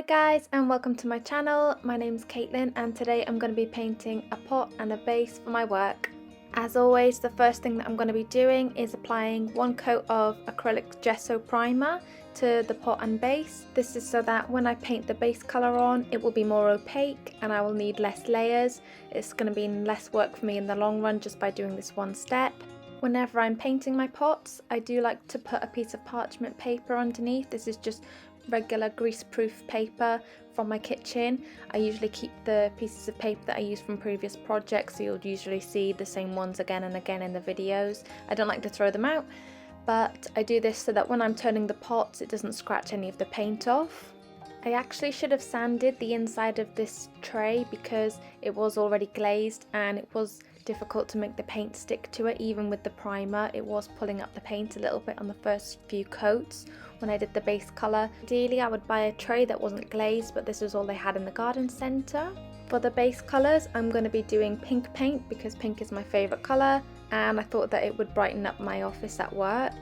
Hi guys and welcome to my channel. My name's Caitlin and today I'm going to be painting a pot and a base for my work. As always, the first thing that I'm going to be doing is applying one coat of acrylic gesso primer to the pot and base. This is so that when I paint the base colour on, it will be more opaque and I will need less layers. It's going to be less work for me in the long run just by doing this one step. Whenever I'm painting my pots, I do like to put a piece of parchment paper underneath. This is just regular grease-proof paper from my kitchen. I usually keep the pieces of paper that I use from previous projects, so you'll usually see the same ones again and again in the videos. I don't like to throw them out, but I do this so that when I'm turning the pots, it doesn't scratch any of the paint off. I actually should have sanded the inside of this tray because it was already glazed and it was difficult to make the paint stick to it. Even with the primer, it was pulling up the paint a little bit on the first few coats when I did the base colour. Ideally I would buy a tray that wasn't glazed, but this was all they had in the garden centre. For the base colours, I'm going to be doing pink paint because pink is my favourite colour and I thought that it would brighten up my office at work.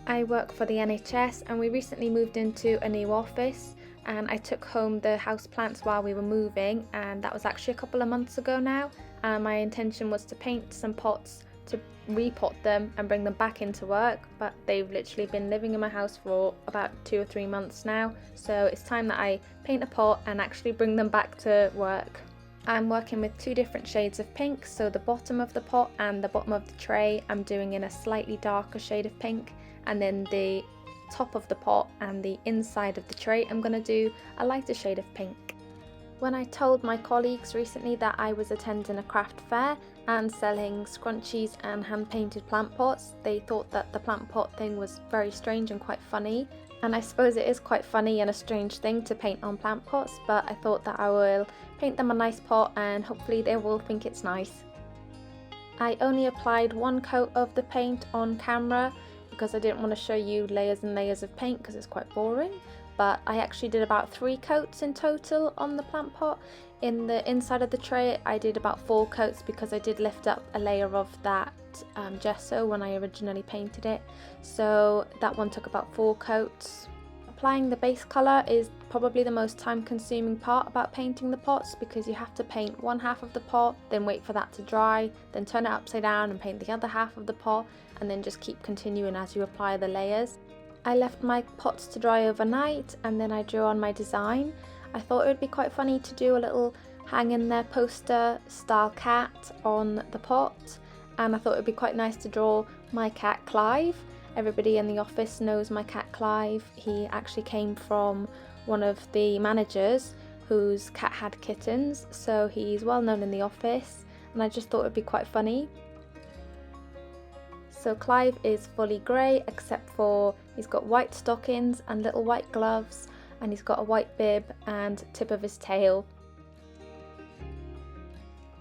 I work for the NHS and we recently moved into a new office and I took home the house plants while we were moving, and that was actually a couple of months ago now. My intention was to paint some pots, to repot them and bring them back into work, but they've literally been living in my house for about 2 or 3 months now, so it's time that I paint a pot and actually bring them back to work. I'm working with 2 different shades of pink, so the bottom of the pot and the bottom of the tray I'm doing in a slightly darker shade of pink, and then the top of the pot and the inside of the tray I'm going to do a lighter shade of pink. When I told my colleagues recently that I was attending a craft fair and selling scrunchies and hand-painted plant pots, they thought that the plant pot thing was very strange and quite funny. And I suppose it is quite funny and a strange thing to paint on plant pots, but I thought that I will paint them a nice pot and hopefully they will think it's nice. I only applied 1 coat of the paint on camera because I didn't want to show you layers and layers of paint because it's quite boring. But I actually did about 3 coats in total on the plant pot. In the inside of the tray I did about 4 coats because I did lift up a layer of that gesso when I originally painted it, so that one took about 4 coats. Applying the base colour is probably the most time consuming part about painting the pots because you have to paint one half of the pot, then wait for that to dry, then turn it upside down and paint the other half of the pot, and then just keep continuing as you apply the layers. I left my pots to dry overnight and then I drew on my design. I thought it would be quite funny to do a little hang in there poster style cat on the pot, and I thought it would be quite nice to draw my cat Clive. Everybody in the office knows my cat Clive. He actually came from one of the managers whose cat had kittens, so he's well known in the office and I just thought it would be quite funny. So Clive is fully grey except for he's got white stockings and little white gloves, and he's got a white bib and tip of his tail.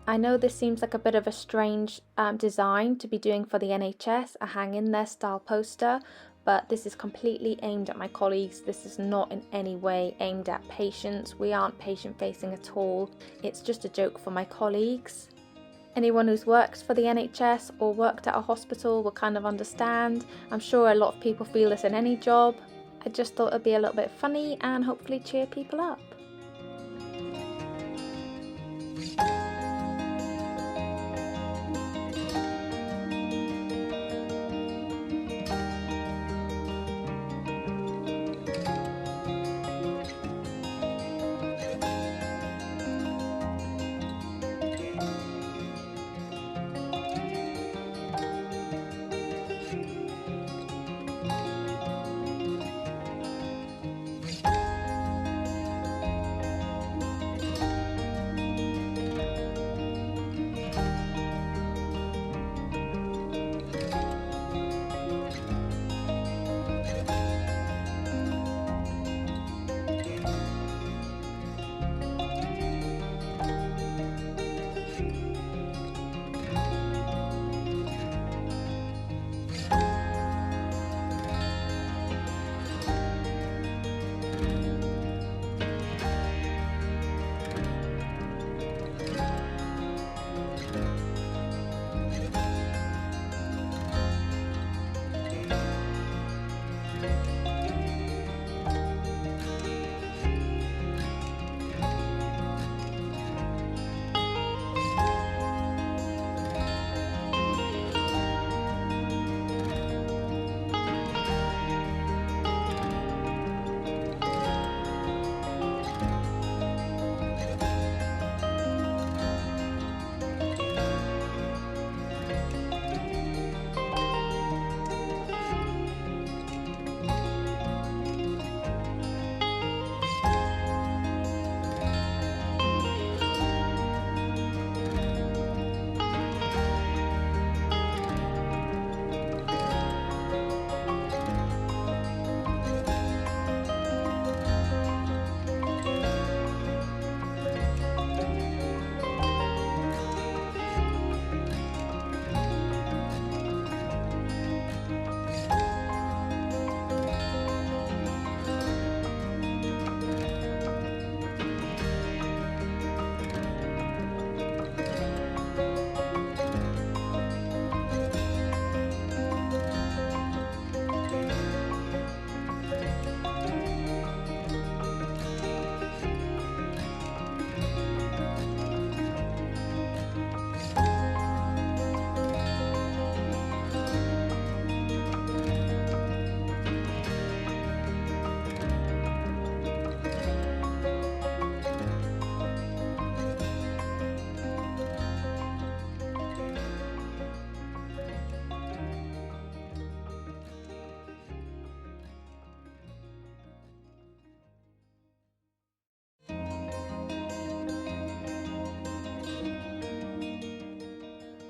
I know this seems like a bit of a strange design to be doing for the NHS, a hang in there style poster, but this is completely aimed at my colleagues. This is not in any way aimed at patients. We aren't patient facing at all. It's just a joke for my colleagues. Anyone who's worked for the NHS or worked at a hospital will kind of understand. I'm sure a lot of people feel this in any job. I just thought it'd be a little bit funny and hopefully cheer people up.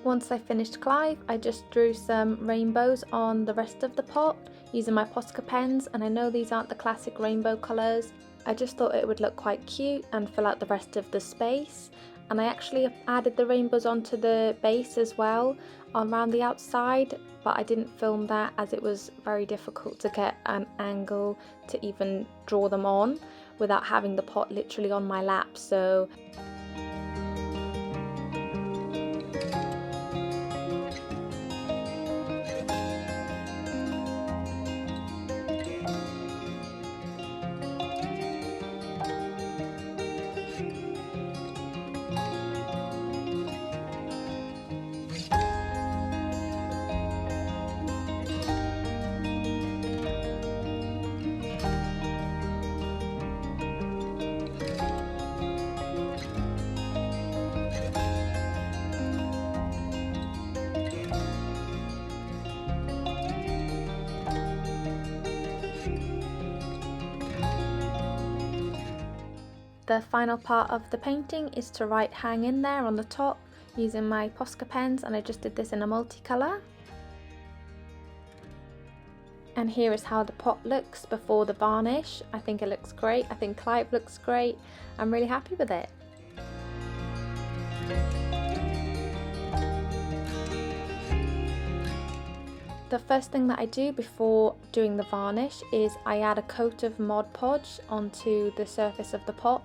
Once I finished Clive, I just drew some rainbows on the rest of the pot using my Posca pens, and I know these aren't the classic rainbow colours. I just thought it would look quite cute and fill out the rest of the space. And I actually added the rainbows onto the base as well around the outside, but I didn't film that as it was very difficult to get an angle to even draw them on without having the pot literally on my lap. So the final part of the painting is to write hang in there on the top using my Posca pens, and I just did this in a multicolour. And here is how the pot looks before the varnish. I think it looks great. I think Clive looks great. I'm really happy with it. The first thing that I do before doing the varnish is I add a coat of Mod Podge onto the surface of the pot,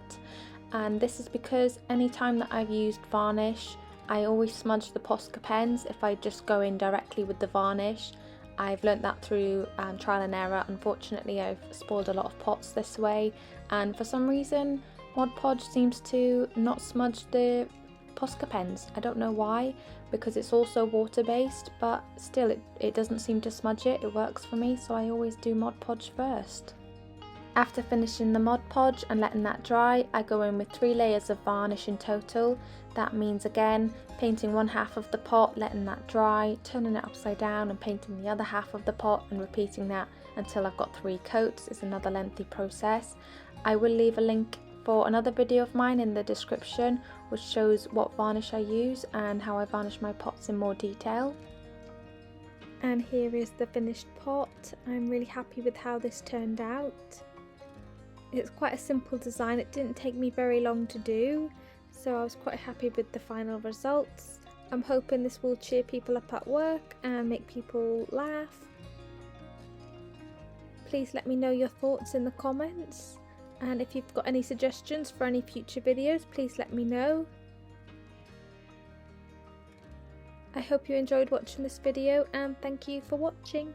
and this is because anytime that I've used varnish I always smudge the Posca pens if I just go in directly with the varnish. I've learnt that through trial and error. Unfortunately, I've spoiled a lot of pots this way, and for some reason Mod Podge seems to not smudge the Posca pens. I don't know why, because it's also water based, but still it doesn't seem to smudge it. It works for me, so I always do Mod Podge first. After finishing the Mod Podge and letting that dry, I go in with 3 layers of varnish in total. That means again painting one half of the pot, letting that dry, turning it upside down and painting the other half of the pot, and repeating that until I've got 3 coats. It's another lengthy process. I will leave a link for another video of mine in the description which shows what varnish I use and how I varnish my pots in more detail. And here is the finished pot. I'm really happy with how this turned out. It's quite a simple design. It didn't take me very long to do, so I was quite happy with the final results. I'm hoping this will cheer people up at work and make people laugh. Please let me know your thoughts in the comments, and if you've got any suggestions for any future videos, please let me know. I hope you enjoyed watching this video, and thank you for watching.